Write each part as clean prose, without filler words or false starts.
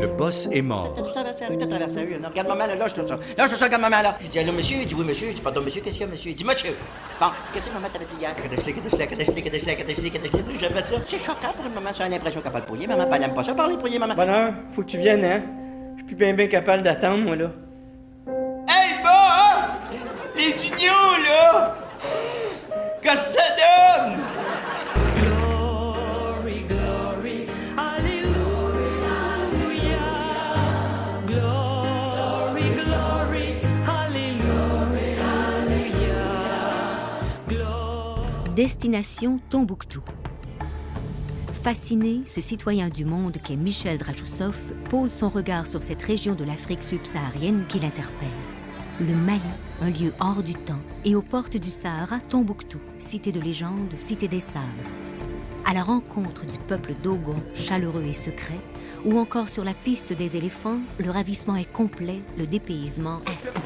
Le boss est mort. T'as traversé la rue, là. Regarde maman, là, je te ça. Là, je te regarde maman, là. Je dis, allô, monsieur? Il dit, oui, monsieur. Je dis, pardon, monsieur, qu'est-ce qu'il y a, monsieur? Il dit, monsieur. Bon, qu'est-ce que maman t'avait dit hier? J'ai fait ça. C'est choquant pour une maman, ça a l'impression qu'elle parle pour rien. Maman, elle aime pas ça, parler pour rien, maman. Bonheur, faut que tu viennes, hein? Je suis plus bien capable d'attendre, moi, là. Hey, boss! Les unions, là! Qu'est-ce que ça donne? Glory, glory, hallelujah. Glory, glory, hallelujah. Destination Tombouctou. Fasciné, ce citoyen du monde qu'est Michel Dragoussov pose son regard sur cette région de l'Afrique subsaharienne qui l'interpelle. Le Mali, un lieu hors du temps, et aux portes du Sahara, Tombouctou, cité de légende, cité des sables. À la rencontre du peuple dogon, chaleureux et secret, ou encore sur la piste des éléphants, le ravissement est complet, le dépaysement assuré.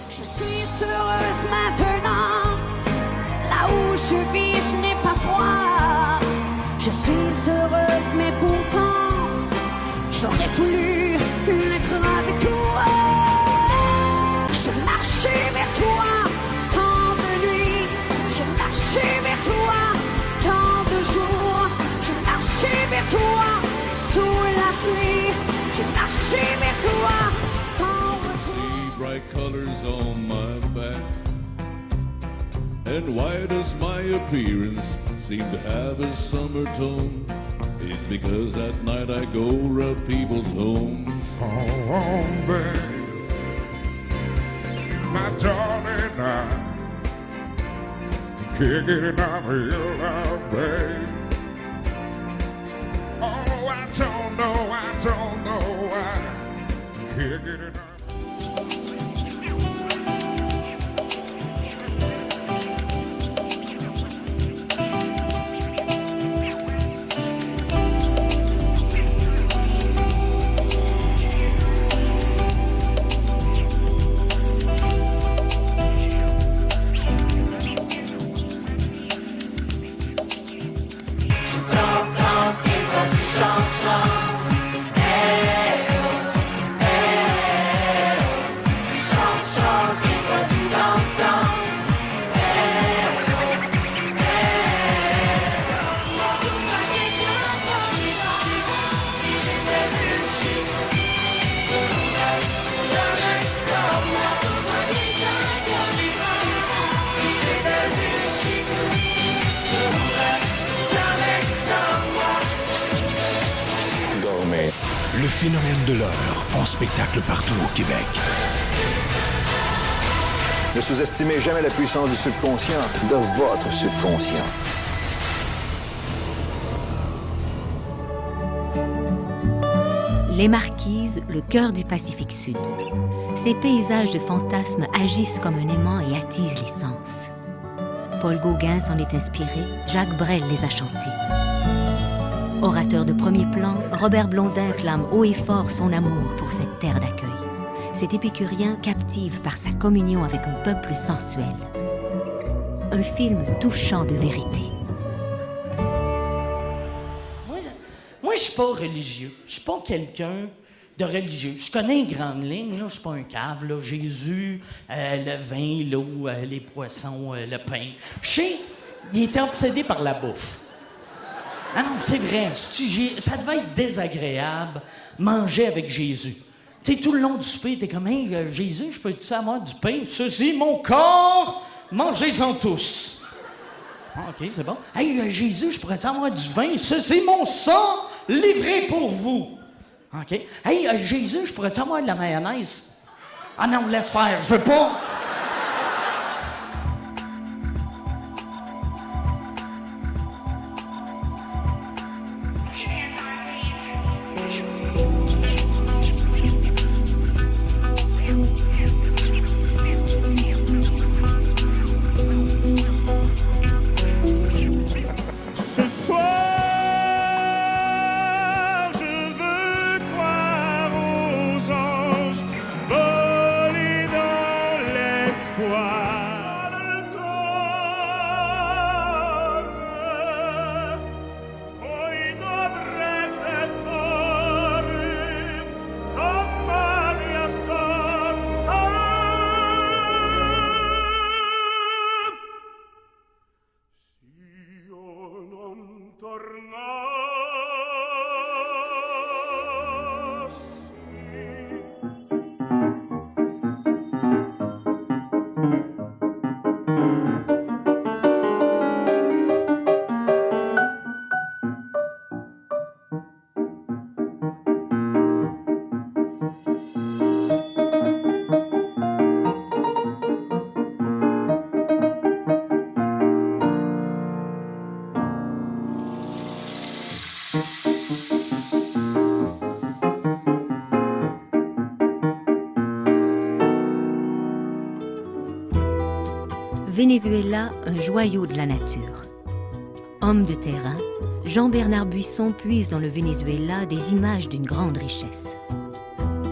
Je suis heureuse maintenant, là où je vis, je n'ai pas froid. Je suis heureuse, mais pourtant, j'aurais voulu être avec toi. Je marchais vers toi, tant de nuits. Je marchais vers toi, tant de jours. Je marchais vers toi, sous la pluie. Je marchais vers toi, sans retour. Bright colors on my back, and why does my appearance seem to have a summer tone? It's because at night I go round people's homes. Oh, babe, my darling, I can't get enough of your love, babe. Oh, I don't know why I can't get enough. Le phénomène de l'heure en spectacle partout au Québec. Ne sous-estimez jamais la puissance du subconscient, de votre subconscient. Les Marquises, le cœur du Pacifique Sud. Ces paysages de fantasmes agissent comme un aimant et attisent les sens. Paul Gauguin s'en est inspiré, Jacques Brel les a chantés. Orateur de premier plan, Robert Blondin clame haut et fort son amour pour cette terre d'accueil. Cet épicurien captive par sa communion avec un peuple sensuel. Un film touchant de vérité. Moi, je suis pas religieux. Je suis pas quelqu'un de religieux. Je connais les grandes lignes, là. Je suis pas un cave, là. Jésus, le vin, l'eau, les poissons, le pain. Je sais, il était obsédé par la bouffe. Ah non, c'est vrai. Ça devait être désagréable, manger avec Jésus. Tu sais, tout le long du souper, t'es comme, hey, Jésus, je peux-tu avoir du pain? Ceci, mon corps, mangez-en tous. Ah, OK, c'est bon. Hey, Jésus, je pourrais-tu avoir du vin? C'est mon sang livré pour vous. OK. Hey, Jésus, je pourrais-tu avoir de la mayonnaise? Ah non, laisse faire, je veux pas. Ce soir, je veux croire aux anges, voler dans l'espoir. Le torre, foi dovrete fare con Maria Santa. Si io non tornassi. Venezuela, un joyau de la nature. Homme de terrain, Jean-Bernard Buisson puise dans le Venezuela des images d'une grande richesse.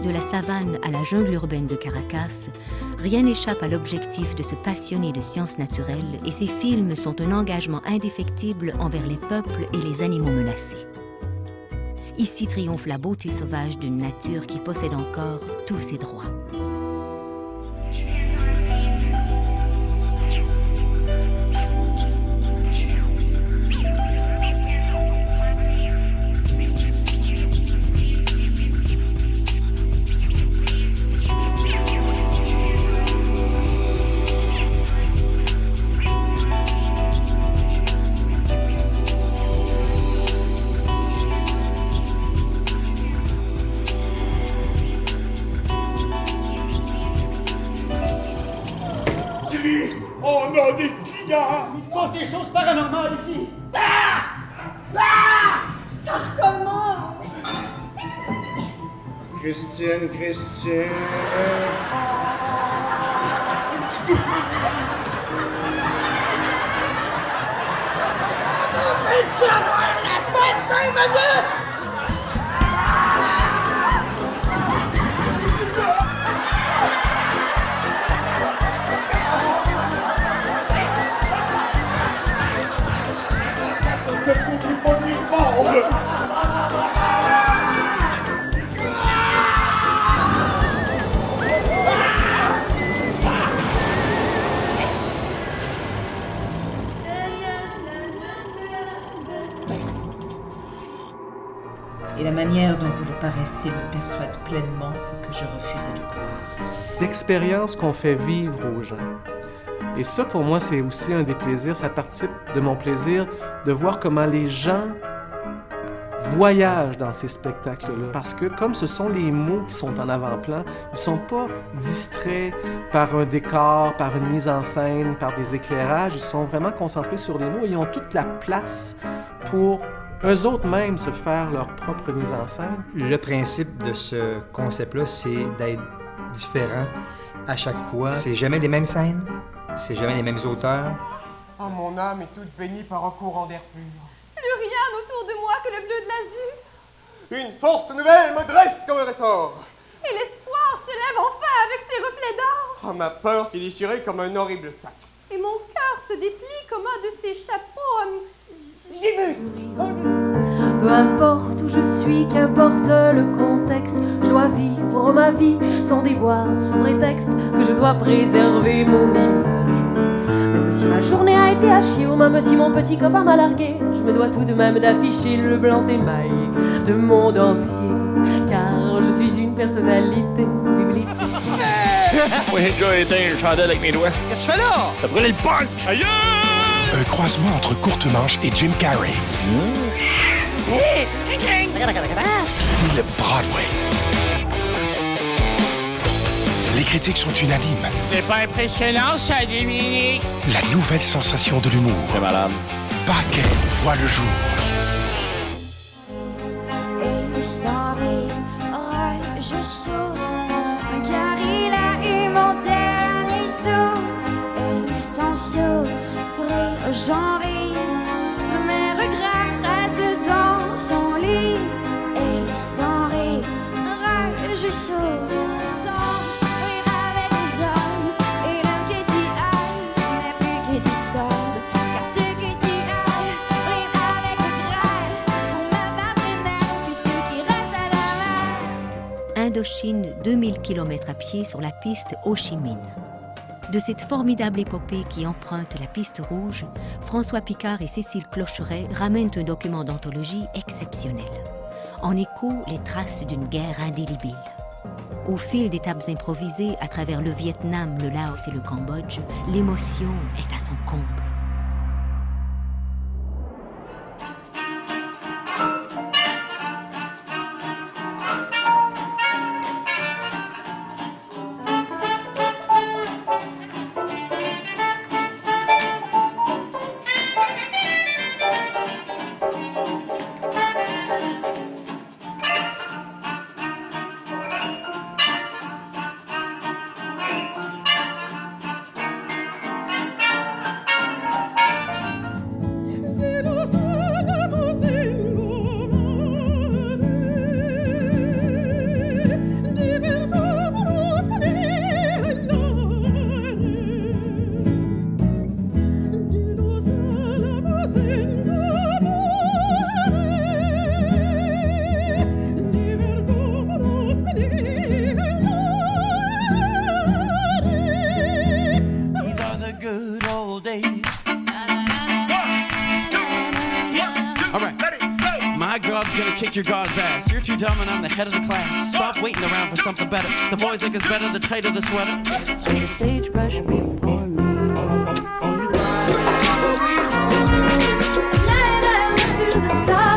De la savane à la jungle urbaine de Caracas, rien n'échappe à l'objectif de se passionner de sciences naturelles et ses films sont un engagement indéfectible envers les peuples et les animaux menacés. Ici triomphe la beauté sauvage d'une nature qui possède encore tous ses droits. On a des clients! Il se passe des choses paranormales ici. Ça recommence! Christiane. Peux-tu avoir la bête d'un minute? Ne faudrait pas lui vendre! Et la manière dont vous le paraissez me persuade pleinement ce que je refusais de croire. D'expériences qu'on fait vivre aux gens. Et ça, pour moi, c'est aussi un des plaisirs. Ça participe de mon plaisir de voir comment les gens voyagent dans ces spectacles-là. Parce que comme ce sont les mots qui sont en avant-plan, ils ne sont pas distraits par un décor, par une mise en scène, par des éclairages. Ils sont vraiment concentrés sur les mots et ils ont toute la place pour eux autres même se faire leur propre mise en scène. Le principe de ce concept-là, c'est d'être différent à chaque fois. C'est jamais les mêmes scènes, c'est jamais les mêmes auteurs. Oh, mon âme est toute baignée par un courant d'air pur. Plus rien autour de moi que le bleu de l'azur. Une force nouvelle me dresse comme un ressort. Et l'espoir se lève enfin avec ses reflets d'or. Oh, ma peur s'est déchirée comme un horrible sac. Et mon cœur se déplie comme un de ces chapeaux. J'y vais. Peu importe où je suis, qu'importe le contexte, je dois vivre ma vie sans déboire, sous prétexte que je dois préserver mon image. Même si ma journée a été à chiot, même si mon petit copain m'a largué, je me dois tout de même d'afficher le blanc émail de monde entier, car je suis une personnalité publique. Moi, j'ai déjà éteint une chandelle avec mes doigts. Qu'est-ce que tu fais là? T'as brûlé le punch! Aïe! Un croisement entre Courte Manche et Jim Carrey. Style Broadway. Les critiques sont unanimes. C'est pas impressionnant, ça, Dominique? La nouvelle sensation de l'humour. C'est malade. Paquet voit le jour. Et il s'en rit, je souffre, car il a eu mon dernier souffle. Et sans souffrir, j'en ris, mes regrets restent dans son lit. Et sans rire, je souffre. Indochine, 2000 km à pied sur la piste Ho Chi Minh. De cette formidable épopée qui emprunte la piste rouge, François Picard et Cécile Clocheret ramènent un document d'anthologie exceptionnel. En écho, les traces d'une guerre indélébile. Au fil d'étapes improvisées à travers le Vietnam, le Laos et le Cambodge, l'émotion est à son comble. Your God's ass. You're too dumb and I'm the head of the class. Stop waiting around for something better. The boys think it's better the tighter the sweater. Take a sagebrush before me. To the stars.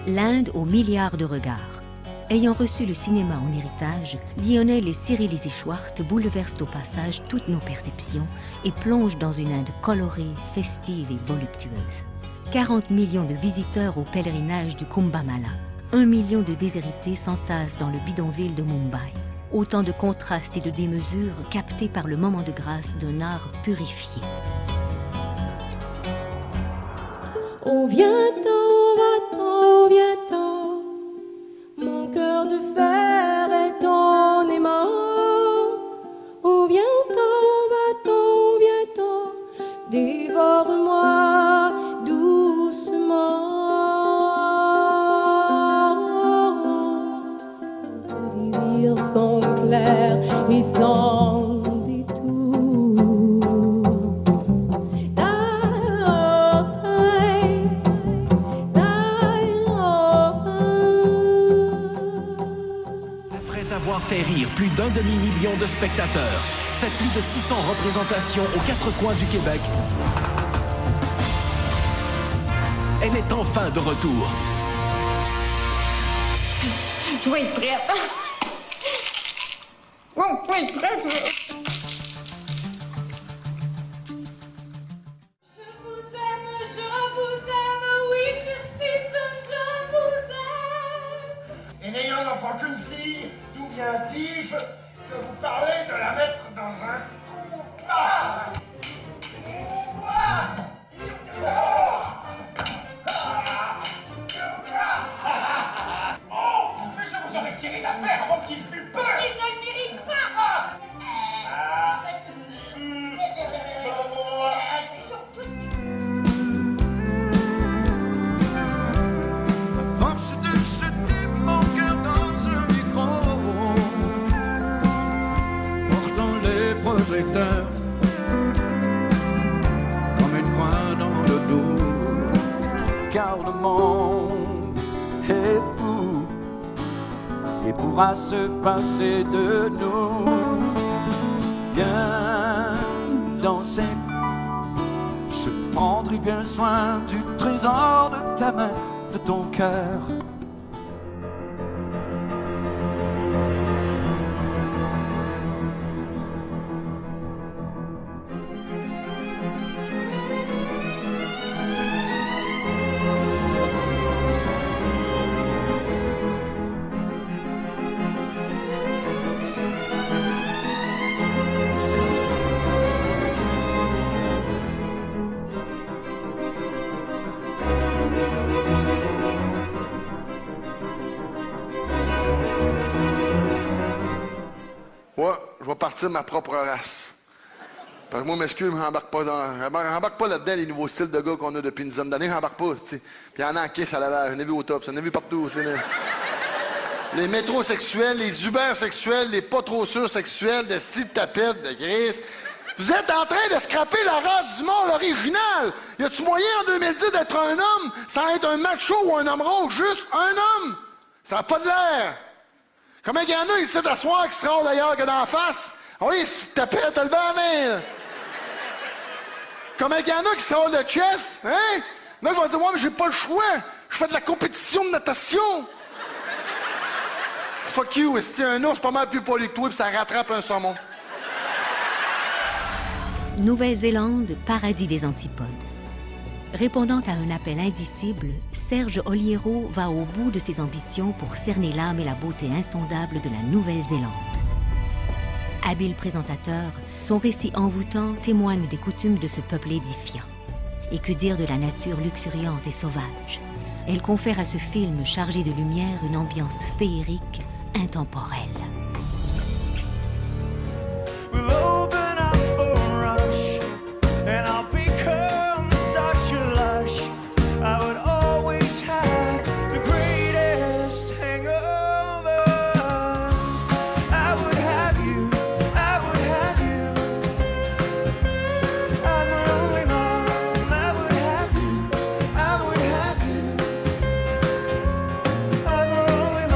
L'Inde aux milliards de regards. Ayant reçu le cinéma en héritage, Lionel et Cyril Schwartz bouleversent au passage toutes nos perceptions et plongent dans une Inde colorée, festive et voluptueuse. 40 millions de visiteurs au pèlerinage du Kumbh Mela. 1 million de déshérités s'entassent dans le bidonville de Mumbai. Autant de contrastes et de démesures captés par le moment de grâce d'un art purifié. Oh viens-t'en, va-t'en, viens-t'en, mon cœur de fer est ton aimant. Oh viens-t'en, va-t'en, viens-t'en, dévore-moi doucement. Tes désirs sont clairs et sans avoir fait rire plus d'1 demi-million de spectateurs, fait plus de 600 représentations aux 4 coins du Québec. Elle est enfin de retour. Je vais être prête. compris très bien. Je vous aime, oui, sur 6, je vous aime. Et n'ayant d'enfant qu'une fille, d'où vient-il de vous parler de la mettre dans un comptoir? Oh, mais je vous aurais tiré d'affaire avant qu'il fût peu. Il ne le mérite pas. Force de jeter mon cœur dans un micro, portant les projecteurs comme une croix dans le dos, car le monde est fou et pourra se passer de nous. Viens danser, je prendrai bien soin du trésor de ta main, de ton cœur. Ouais, je vais partir ma propre race. Parce que moi, m'excuse, je n'embarque pas là-dedans les nouveaux styles de gars qu'on a depuis une dizaine d'années, j'embarque pas, tu sais. Puis il y en a en kiss à Laval, j'en ai vu au top, j'en ai vu partout, tu sais. Les métrosexuels, les ubersexuels, les pas trop sûrs sexuels, de style de tapette, de grise. Vous êtes en train de scraper la race du monde original. Y a-tu moyen en 2010 d'être un homme sans être un macho ou un homme rouge? Juste un homme? Ça n'a pas de l'air. Comment il y en a ici d'asseoir qui seront d'ailleurs que d'en face? Oui, si tapette, t'as levé la main. Là. Comment il y en a qui seront de chess? Hein? Là, ils vont dire, ouais, mais j'ai pas le choix. Je fais de la compétition de natation. Fuck you, si un ours pas mal plus poli que toi, puis ça rattrape un saumon. Nouvelle-Zélande, paradis des antipodes. Répondant à un appel indicible, Serge Oliero va au bout de ses ambitions pour cerner l'âme et la beauté insondable de la Nouvelle-Zélande. Habile présentateur, son récit envoûtant témoigne des coutumes de ce peuple édifiant. Et que dire de la nature luxuriante et sauvage? Elle confère à ce film chargé de lumière une ambiance féerique, intemporelle. We'll open up for a rush, and I'll become such a lush. I would always have the greatest hangover. I would have you, I would have you. As my only mom, I would have you, I would have you. As my only mom.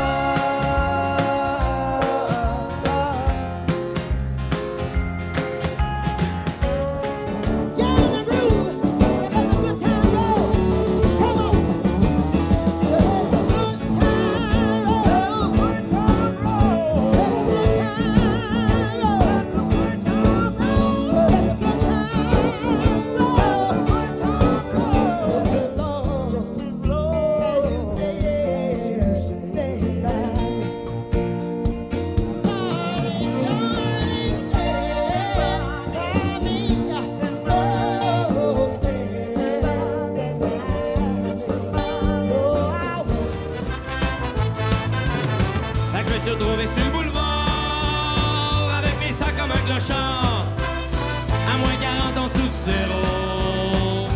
Fait que je me suis retrouvé sur le boulevard avec mes sacs comme un clochard. À moins 40 en dessous de zéro.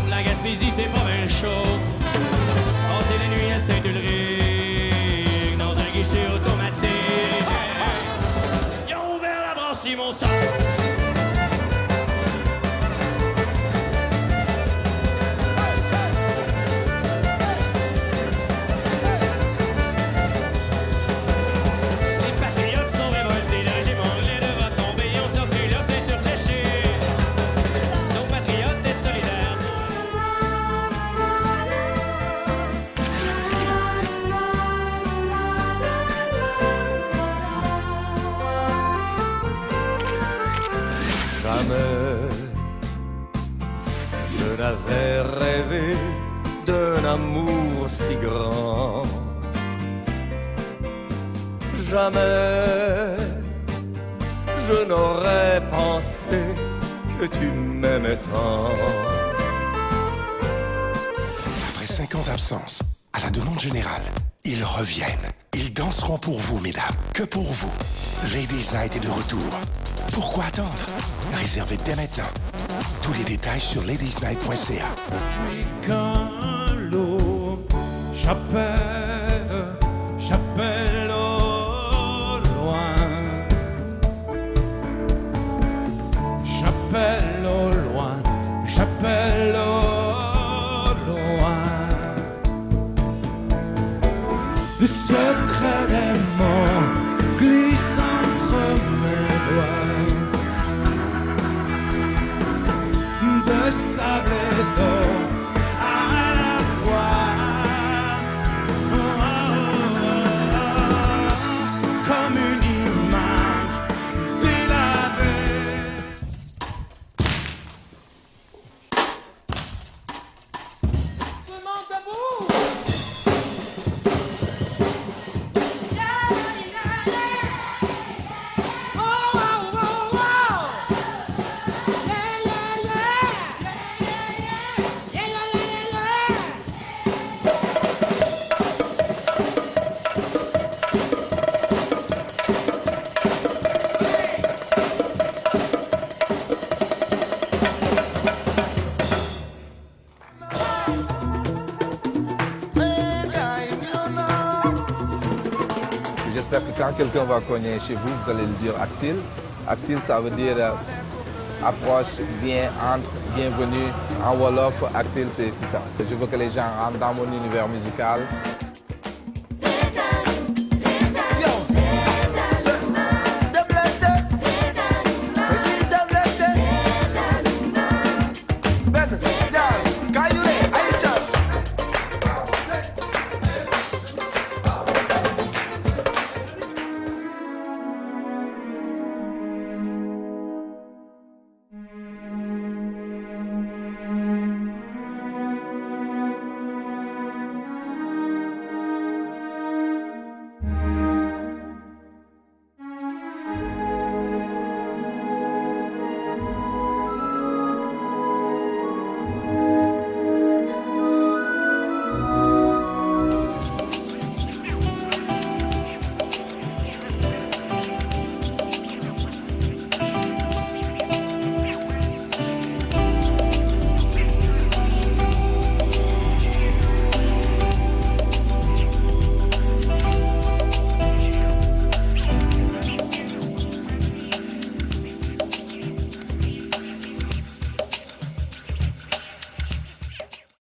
La Gaspésie, c'est pas bien chaud. Passer la nuit à Saint-Ulrich dans un guichet automatique. Ils ont ouvert la brasserie, mon sang. Les patriotes sont révoltés, le régime anglais devra tomber, ils ont sorti leur ceinture fléchée. Nos patriotes et solidaires. Jamais je n'avais rêvé d'un amour si grand. Jamais je n'aurais pensé que tu m'aimais tant. Après 5 ans d'absence, à la demande générale, ils reviennent. Ils danseront pour vous, mesdames, que pour vous. Ladies Night est de retour. Pourquoi attendre? Réservez dès maintenant. Tous les détails sur ladiesnight.ca. Puis quand l'eau, j'appelle au loin. J'appelle au loin, j'appelle au loin. Le secret des mots glisse entre mes doigts. De sable et d'eau à la fois. Comme une image délavée. Tout le monde debout. J'espère que quand quelqu'un va cogner chez vous, vous allez le dire Axil. Axil, ça veut dire approche, viens, entre, bienvenue. En Wolof, Axil, c'est ça. Je veux que les gens rentrent dans mon univers musical.